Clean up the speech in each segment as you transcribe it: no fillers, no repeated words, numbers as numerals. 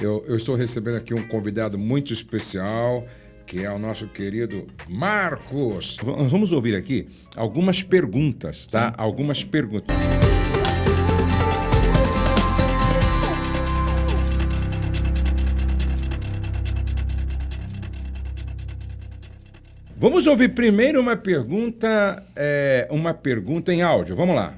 Eu estou recebendo aqui um convidado muito especial, que é o nosso querido Marcos. Nós vamos ouvir aqui algumas perguntas, tá? Sim. Algumas perguntas. Vamos ouvir primeiro uma pergunta em áudio. Vamos lá.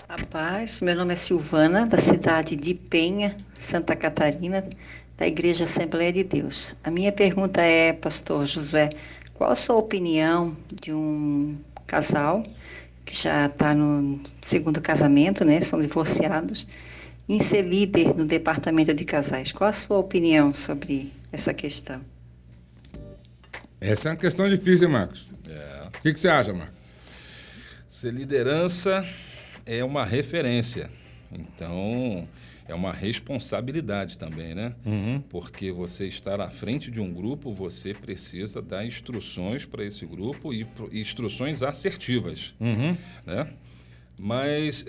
Rapaz, meu nome é Silvana, da cidade de Penha, Santa Catarina, da Igreja Assembleia de Deus. A minha pergunta é, pastor Josué, qual a sua opinião de um casal que já está no segundo casamento, né, são divorciados, em ser líder no departamento de casais? Qual a sua opinião sobre essa questão? Essa é uma questão difícil, Marcos. O que você acha, Marcos? Ser liderança é uma referência, então é uma responsabilidade também, né? Uhum. Porque você estar à frente de um grupo, você precisa dar instruções para esse grupo e instruções assertivas, Uhum. né? Mas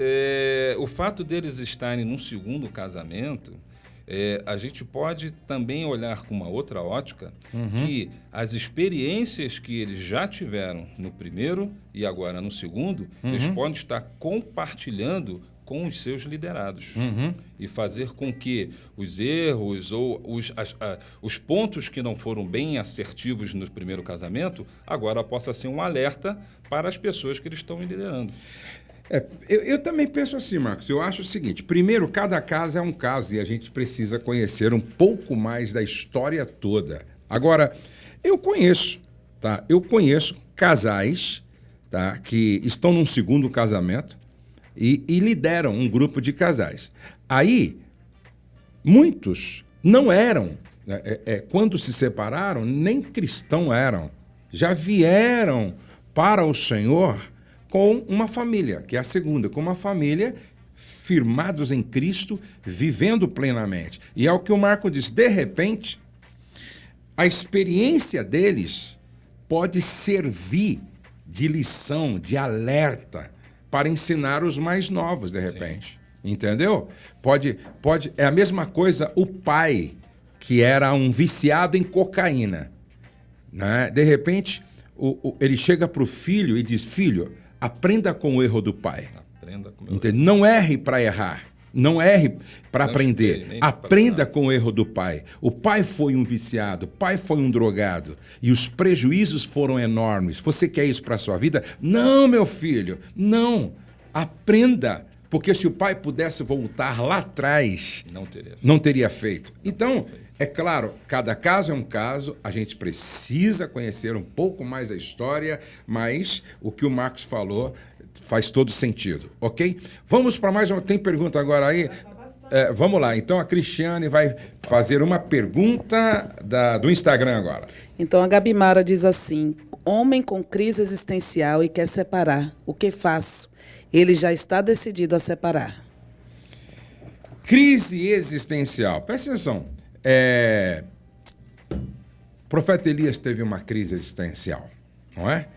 o fato deles estarem num segundo casamento, a gente pode também olhar com uma outra ótica, que as experiências que eles já tiveram no primeiro e agora no segundo, eles podem estar compartilhando com os seus liderados e fazer com que os erros ou os pontos que não foram bem assertivos no primeiro casamento, agora possa ser um alerta para as pessoas que eles estão liderando. Eu também penso assim, Marcos. Eu acho o seguinte: primeiro, cada caso é um caso e a gente precisa conhecer um pouco mais da história toda. Agora, eu conheço casais, tá, que estão num segundo casamento e lideram um grupo de casais. Aí, muitos não eram, quando se separaram, nem cristãos eram. Já vieram para o Senhor com uma família, que é a segunda, com uma família firmados em Cristo, vivendo plenamente. E é o que o Marco diz, de repente, a experiência deles pode servir de lição, de alerta, para ensinar os mais novos, de repente. Sim. Entendeu? É a mesma coisa o pai, que era um viciado em cocaína, né? De repente, ele chega para o filho e diz, filho, aprenda com o erro do pai. Aprenda com o erro. Não erre para errar. Não erre para aprender. Aprenda com o erro do pai. O pai foi um viciado, o pai foi um drogado. E os prejuízos foram enormes. Você quer isso para a sua vida? Não, meu filho. Não. Aprenda. Porque se o pai pudesse voltar lá atrás, não teria feito. Então, é claro, cada caso é um caso, a gente precisa conhecer um pouco mais da história, mas o que o Marcos falou faz todo sentido, ok? Vamos para mais uma... Tem pergunta agora aí? Vamos lá, então a Cristiane vai fazer uma pergunta do Instagram agora. Então a Gabi Mara diz assim, homem com crise existencial e quer separar, o que faço? Ele já está decidido a separar. Crise existencial. Presta atenção. O profeta Elias teve uma crise existencial, não é?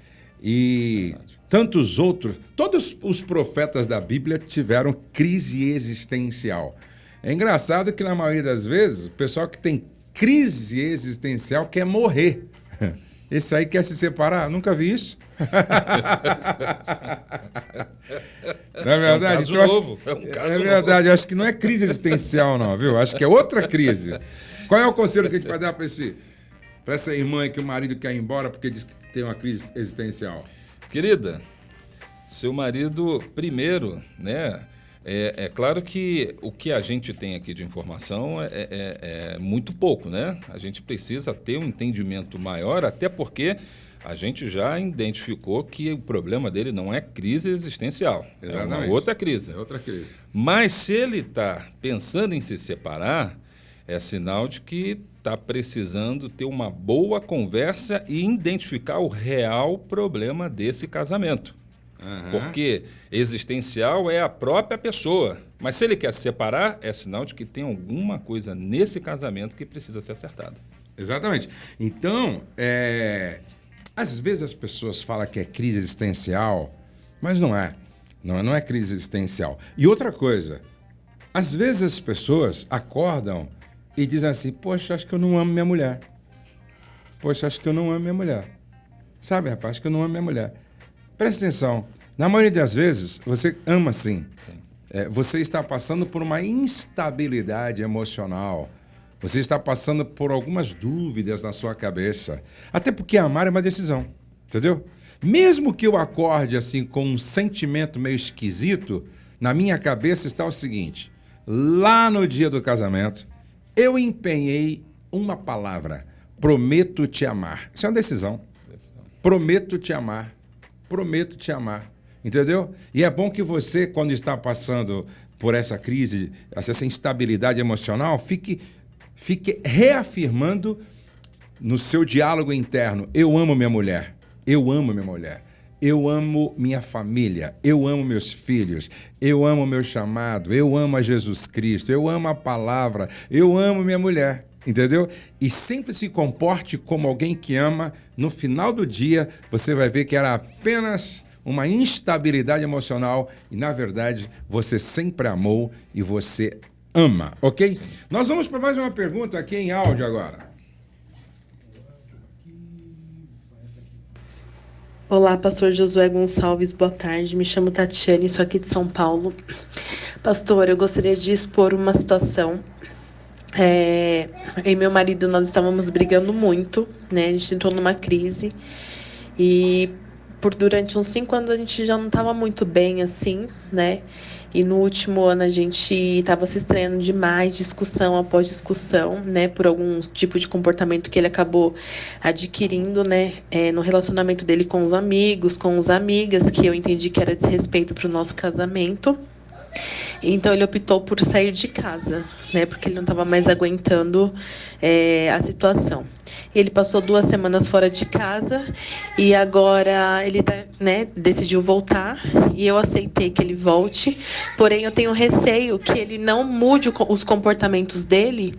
E tantos outros, todos os profetas da Bíblia tiveram crise existencial. É engraçado que na maioria das vezes, o pessoal que tem crise existencial quer morrer. Esse aí quer se separar? Nunca vi isso. Não é verdade? É um caso novo. É verdade, eu acho que não é crise existencial, não, viu? Acho que é outra crise. Qual é o conselho que a gente vai dar para essa irmã que o marido quer ir embora porque diz que tem uma crise existencial? Querida, seu marido, primeiro, né? É claro que o que a gente tem aqui de informação é muito pouco, né? A gente precisa ter um entendimento maior, até porque a gente já identificou que o problema dele não é crise existencial. Exatamente. É uma outra crise. É outra crise. Mas se ele está pensando em se separar, é sinal de que está precisando ter uma boa conversa e identificar o real problema desse casamento. Porque existencial é a própria pessoa. Mas se ele quer se separar, é sinal de que tem alguma coisa nesse casamento que precisa ser acertada. Exatamente. Então, às vezes as pessoas falam que é crise existencial, mas não é. Não é crise existencial. E outra coisa, às vezes as pessoas acordam e dizem assim, poxa, acho que eu não amo minha mulher. Poxa, acho que eu não amo minha mulher. Sabe, rapaz, acho que eu não amo minha mulher. Presta atenção, na maioria das vezes, você ama sim. Você está passando por uma instabilidade emocional. Você está passando por algumas dúvidas na sua cabeça. Até porque amar é uma decisão, entendeu? Mesmo que eu acorde assim com um sentimento meio esquisito, na minha cabeça está o seguinte: lá no dia do casamento, eu empenhei uma palavra: prometo te amar. Isso é uma decisão. Prometo te amar. Prometo te amar. Entendeu? E é bom que você, quando está passando por essa crise, essa instabilidade emocional, fique reafirmando no seu diálogo interno: eu amo minha mulher, eu amo minha mulher, eu amo minha família, eu amo meus filhos, eu amo meu chamado, eu amo a Jesus Cristo, eu amo a palavra, eu amo minha mulher, entendeu? E sempre se comporte como alguém que ama. No final do dia, você vai ver que era apenas uma instabilidade emocional e, na verdade, você sempre amou e você ama, ok? Sim. Nós vamos para mais uma pergunta aqui em áudio agora. Olá, pastor Josué Gonçalves, boa tarde. Me chamo Tatiane, sou aqui de São Paulo. Pastor, eu gostaria de expor uma situação. Eu e meu marido, nós estávamos brigando muito, né? A gente entrou numa crise e durante uns 5 anos a gente já não estava muito bem, assim, né? E no último ano a gente estava se estranhando demais, discussão após discussão, né? Por algum tipo de comportamento que ele acabou adquirindo, né? No relacionamento dele com os amigos, com as amigas, que eu entendi que era desrespeito para o nosso casamento. Então ele optou por sair de casa, né? Porque ele não estava mais aguentando a situação. Ele passou 2 semanas fora de casa e agora ele decidiu voltar e eu aceitei que ele volte. Porém, eu tenho receio que ele não mude os comportamentos dele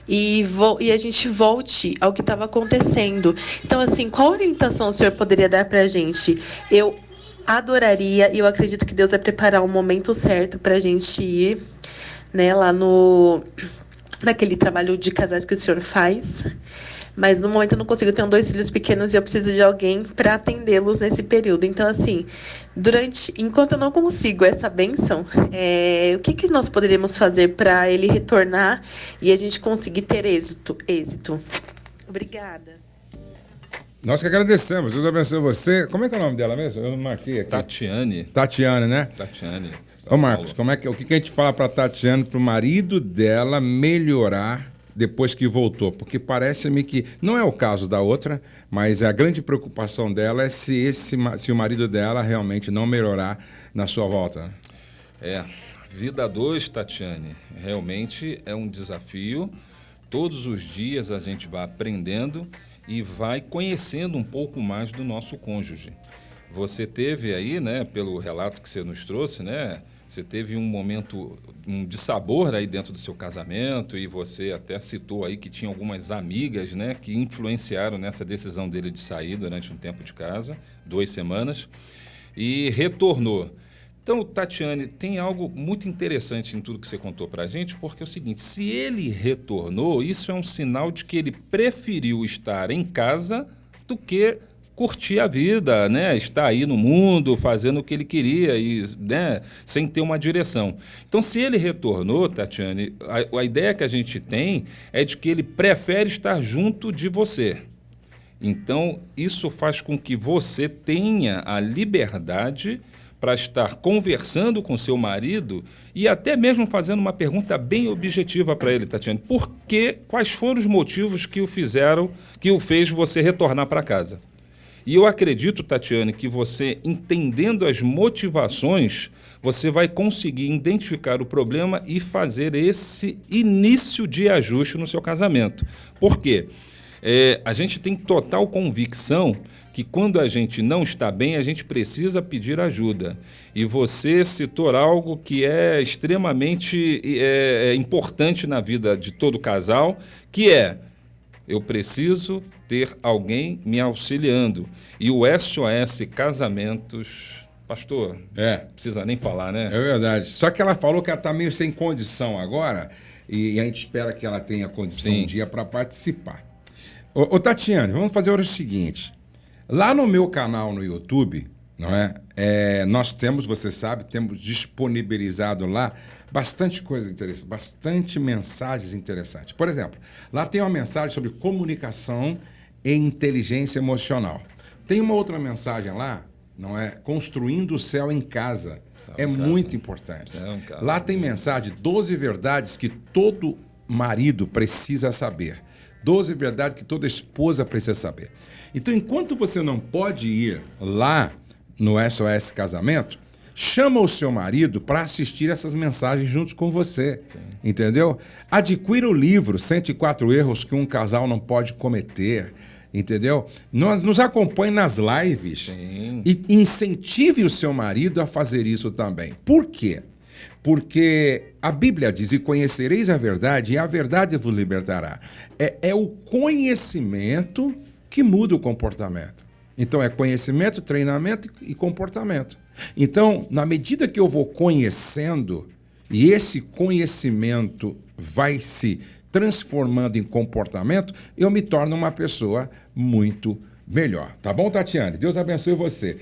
e a gente volte ao que estava acontecendo. Então, assim, qual orientação o senhor poderia dar para a gente? Eu adoraria, e eu acredito que Deus vai preparar o momento certo para a gente ir, né, lá naquele trabalho de casais que o senhor faz. Mas no momento eu não consigo, eu tenho 2 filhos pequenos e eu preciso de alguém para atendê-los nesse período. Então, assim, enquanto eu não consigo essa bênção, o que nós poderíamos fazer para ele retornar e a gente conseguir ter êxito? Obrigada. Nós que agradecemos. Deus abençoe você. Como é que é o nome dela mesmo? Eu não marquei aqui. Tatiane, né? Tatiane. Ô, Marcos, o que a gente fala para Tatiane, para o marido dela melhorar depois que voltou? Porque parece-me que não é o caso da outra, mas a grande preocupação dela é se o marido dela realmente não melhorar na sua volta. Vida 2, Tatiane, realmente é um desafio. Todos os dias a gente vai aprendendo e vai conhecendo um pouco mais do nosso cônjuge. Você teve aí, né, pelo relato que você nos trouxe, né, você teve um momento de sabor aí dentro do seu casamento e você até citou aí que tinha algumas amigas, né, que influenciaram nessa decisão dele de sair durante um tempo de casa, 2 semanas, e retornou. Então, Tatiane, tem algo muito interessante em tudo que você contou para a gente, porque é o seguinte: se ele retornou, isso é um sinal de que ele preferiu estar em casa do que curtir a vida, né? Estar aí no mundo, fazendo o que ele queria, e, né, sem ter uma direção. Então, se ele retornou, Tatiane, a ideia que a gente tem é de que ele prefere estar junto de você. Então, isso faz com que você tenha a liberdade para estar conversando com seu marido e até mesmo fazendo uma pergunta bem objetiva para ele, Tatiane. Quais foram os motivos que o fez você retornar para casa? E eu acredito, Tatiane, que você, entendendo as motivações, você vai conseguir identificar o problema e fazer esse início de ajuste no seu casamento. Por quê? A gente tem total convicção que quando a gente não está bem, a gente precisa pedir ajuda. E você citou algo que é extremamente importante na vida de todo casal, que é: eu preciso ter alguém me auxiliando. E o SOS Casamentos, pastor, não precisa nem falar, né? É verdade. Só que ela falou que ela está meio sem condição agora. e a gente espera que ela tenha condição Sim. um dia para participar. Ô, Tatiane, vamos fazer o seguinte. Lá no meu canal no YouTube, não é? Nós temos, você sabe, temos disponibilizado lá bastante coisa interessante, bastante mensagens interessantes. Por exemplo, lá tem uma mensagem sobre comunicação e inteligência emocional. Tem uma outra mensagem lá, não é? Construindo o céu em casa. É muito importante. Lá tem mensagem, 12 verdades que todo marido precisa saber. 12 verdades que toda esposa precisa saber. Então, enquanto você não pode ir lá no SOS Casamento, chama o seu marido para assistir essas mensagens juntos com você. Sim. Entendeu? Adquira o livro 104 Erros que um Casal Não Pode Cometer. Entendeu? Nos acompanhe nas lives. Sim. E incentive o seu marido a fazer isso também. Por quê? Porque a Bíblia diz, e conhecereis a verdade, e a verdade vos libertará. É o conhecimento que muda o comportamento. Então, é conhecimento, treinamento e comportamento. Então, na medida que eu vou conhecendo, e esse conhecimento vai se transformando em comportamento, eu me torno uma pessoa muito melhor. Tá bom, Tatiane? Deus abençoe você.